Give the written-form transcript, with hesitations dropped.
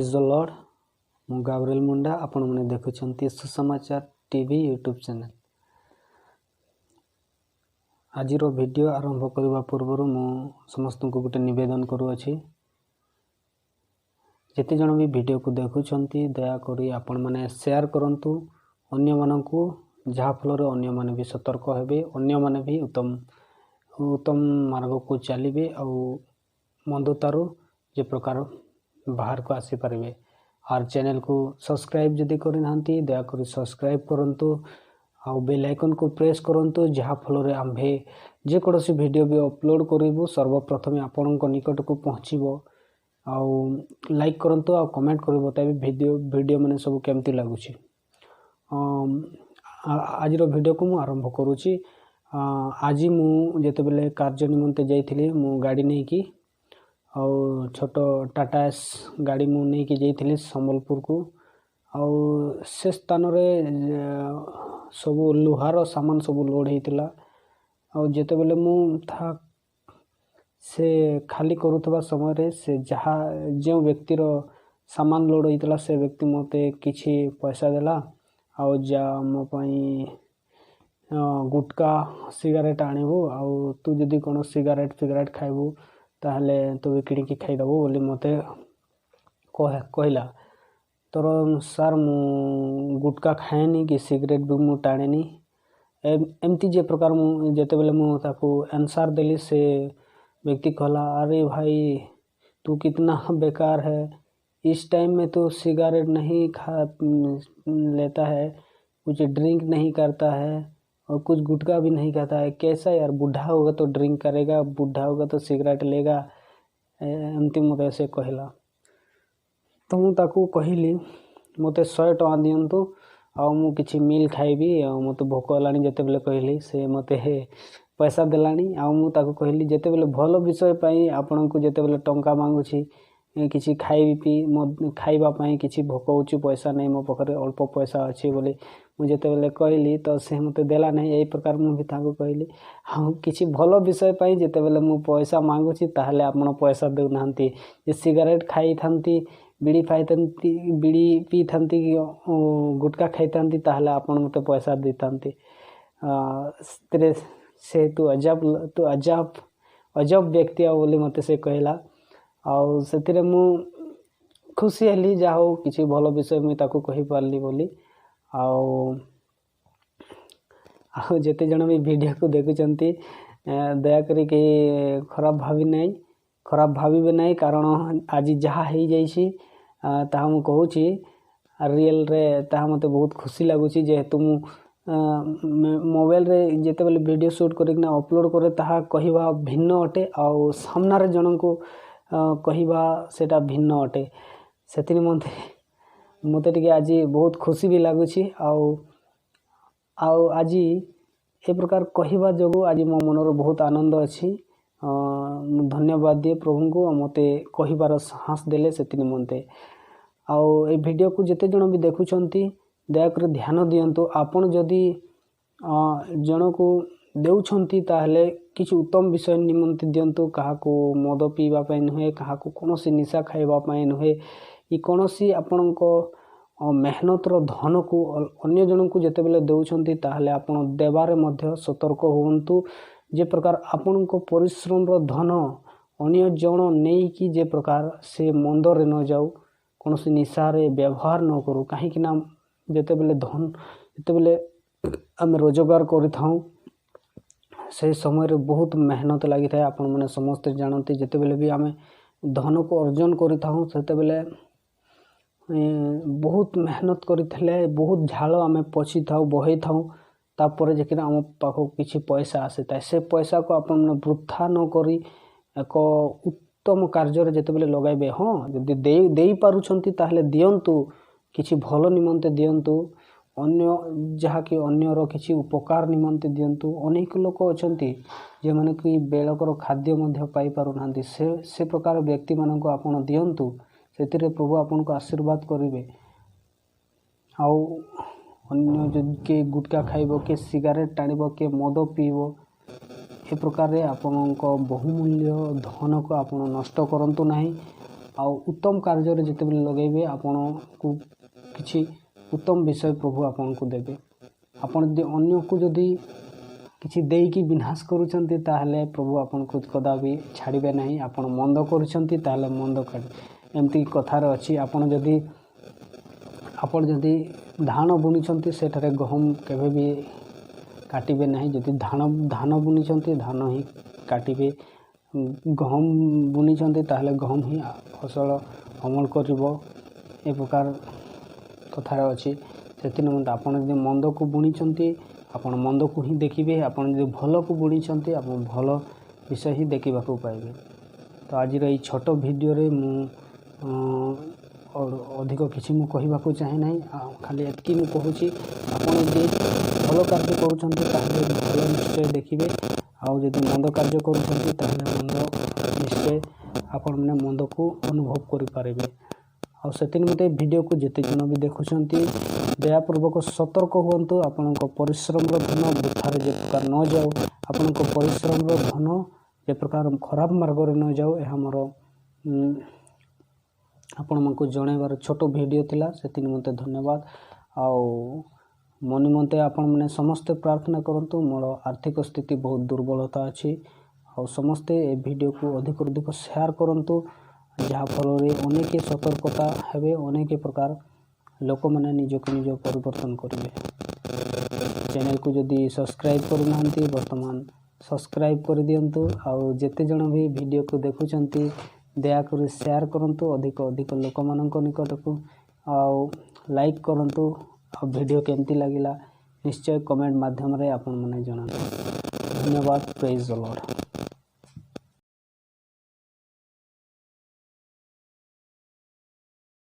Praise the Lord. मु Gabriel मुंडा आपण मैंने देखुंत सुसमाचार टीवी यूट्यूब चैनल। आज वीडियो आरंभ करने पूर्व मु समस्त को गोटे नवेदन करुँची, जिते जन भी वीडियो को देखुंत दयाकोरी आपण मैंने शेयर करंतु अन्य मानकु, जहाँ फल अन्य माने भी सतर्क हेबे, अन्य माने भी उत्तम मार्ग को चलिए और मंदतारू जे प्रकार बाहर को आसी पारे। और चैनल को सब्सक्राइब जदि करना दयाकोरी सब्सक्राइब करंतु और बेल आइकन को प्रेस करंतु, जहाँ फल आम्भे जेकोसी वीडियो भी अपलोड करूँ सर्वप्रथम आपण निकट को पहुँचो। आउ लाइक करंतु और कमेंट कर बताइए वीडियो मैंने सब केमती लगुच। आज वीडियो को मुझे आरंभ करुँची। आज मुझे बेले कार्य निमंते जाइली मु गाड़ी नहीं कि और छोट टाटा एस गाड़ी मु नहीं कि जाइली संबलपुर को। आउ से स्थान रे सब लुहार सामान सब लोड होता। और जिते बेले मु था से खाली करुवा समय रे से जहाँ जो व्यक्तिर सामान लोड होता से व्यक्ति मते किछि पैसा देला। आउ जा मो पई गुटका सिगारेट आणबू आउ तू जदि कौन सिगारेट खाइबू ताहले तू भी किणिकी खाइदेबू बोली मते कहला। तोर सार मु गुटका खाएनी कि सिगरेट भी मु टाणेनी एमती जे प्रकार मु जेते बेले मु ताको आंसर देली से व्यक्ति कहला, अरे भाई तू कितना बेकार है, इस टाइम में तो सिगारेट नहीं लेता है, कुछ ड्रिंक नहीं करता है और कुछ गुटखा भी नहीं खाता है, कैसा यार, बूढ़ा होगा तो ड्रिंक करेगा, बूढ़ा होगा तो सिगरेट लेगा, एमती मत से कहला। तो मु ताकू कहली मते 100 टଙ୍କା दियंतु आउ मु किछि मिल खाइबी आ मते भोक हलानी। जेते बेले कहली से मते पैसा देलानी। आउ मु ताकू कहली जेते बेले भल विषय पई आपन को जेते बेले टंका मांगुछि किछि खाइबा पई किछि भोक होछि, पैसा नहीं मो पखरे अल्प पैसा अछि बोली मु जेते बेले कहली तो से मते देला नहीं। एई प्रकार मु भी ताकू कहली हाँ किछि भल विषय पई जेते बेले मु पैसा मांगुछि ताहले आपन पैसा देउ नाहंती। जे सिगरेट खाई थांती, बीड़ी पी थांती कि गुटका खाई थांती ताहले आपन मते पैसा दे थांती। तेरे से तू अजब व्यक्ति आ बोली मते से कहला। आउ से मु खुशी हली जा हो किसी भल विषय मुझे ताकू कही पारली बोली। आउ जेते जन भी वीडियो को देखुचंती दया करी के खराब भावी नहीं, कारण आज जहाँ हो जाइछि ताहा मु कहूछि रियल रे ताहा मते बहुत खुशी लगुछि। जेहेतु मु मोबाइल रे जेते बेले वीडियो शूट करिकना अपलोड करे ताहा कहिबा भिन्न अटे आउ सामनारे जन को कहिबा सेटा भिन्न अटे। सेति मते टिके आज बहुत खुशी भी लगुछि। आउ आज ए प्रकार कहिबा जोगु आज मो मनर बहुत आनंद अछि। धन्यवाद दिए प्रभु को मते कहिबार साहस देले सेति निमंते। आउ ए वीडियो को जेते जन भी देखुछंती दयाकर ध्यान दियंतु। आपण जदि जन को देउछंती ताहले किछि उत्तम विषय निमंते दियंतु। काहाको मद पीवा पई नुहे, काहाको कोनोसी निशा खाइबा पई नुहे, ई कोनोसी आपणको मेहनतर धन को अन्य जन को जेते बेले देउछंती ताहले आपण देबारे मध्य सतर्क होवंतु। जे प्रकार आपणको परिश्रम रो धन अन्य जन नेई कि जे प्रकार से मंदरे न जाऊ, कोनोसी निशा रे व्यवहार न करू। काहे कि ना जेते बेले आम रोजगार करिथाऊ से समय रे बहुत मेहनत लगी थाए। आपण माने समस्त जानती जेते बेले भी आम धन को अर्जन करिथाऊ सेते बेले बहुत मेहनत करिथले, बहुत झाल आम पछी थाऊ बहे थाऊ। तापर जे कि आम पाखो किछि पैसा आसे ताए से पैसा को आपण माने वृथा न करी एक उत्तम कार्य रे जेते बेले लगाइबे। हाँ जदि देई पारुछंती ताहले दियंतु, किछि भल निमंते दियंतु, अन्य जहाँ कि अन्यर किछि उपकार निमंते दियंतु। अनेक लोक अछंती जे माने कि बेलकर खाद्य मध्य पाई पारु नांती, से प्रकार व्यक्ति मानको आपण दियंतु। सेतिरे प्रभु आपण को आशीर्वाद करिवे। आउ अन्य जदि के गुटका खाइबो, के सिगारेट टाणिबो, के मद पीबो, ए प्रकार रे आपणको बहुमूल्य धन को आपण नष्ट करंतु नाही। आउ उत्तम कार्य जितेबाला लगेबे आपण को किसी उत्तम विषय प्रभु आपन को देबे। आपण जदि अन्य को जदि किसी देकी विनाश करूछंती ताहले प्रभु आपन को कदापि छाड़िबे नहीं। आपण मंद करूछंती ताहले मंद काट एमती कथार अछि। आपण जदि धान बुनिछंती सेठारे गहम केबे भी काटिबे नहीं। जदि धान बुनिछंती धान ही काटिबे, गहम बुनिछंती ताहले गहम ही फसल अमल करिवो। ए प्रकार कथार अछि। सेति निमंते आपण जदि मंद को बुनिछंती आपण मंद को ही देखिबे, आपण जदि भलो को बुनिछंती आपण भलो विषय ही देखिबा को पाइबे। तो आज रे छोट वीडियो रे मु और अधिक किसी मु कहबा को चाहे नहीं। खाली एतकी मु कहूची आपण जदि भलो कार्य करूछंती ताहले भलो निश्चय देखिबे, आउ जदि मंद कार्य करूछंती ताहले मंद निश्चय आपण माने मंद को अनुभव करि पारिबे। और से निमंते वीडियो को जिते जन भी देखुंट दयापूर्वक सतर्क हूँ। आपण परिश्रम धन वृथार जे प्रकार न जाऊ, आपण परिश्रम धन जे प्रकार खराब मार्ग न जाऊ। यह मोर आपण मानक जनइबार छोट वीडियो थिला। से निमंते धन्यवाद। आउ मो निमंते आपण मैंने समस्ते प्रार्थना करंतु। मोर आर्थिक स्थिति बहुत दुर्बलता अच्छी। और समस्ते ए वीडियो को अधिक अधिक शेयर करंतु, जहाँ फल अनेक सतर्कता हेबे, अनेक प्रकार लोक मैंने निजक निज परिवर्तन करेंगे। चैनल को जदि सब्सक्राइब करूना बर्तमान सब्सक्राइब कर दिंतु। आउ जेते जन भी वीडियो को देखुंट दयाकोरी शेयर करंतु अधिक अधिक लोक मानक निकट को। आउ लाइक करंतु। आ वीडियो केमती लगिला निश्चय कमेंट माध्यम रे आपण माने जणातु। धन्यवाद। Praise the Lord.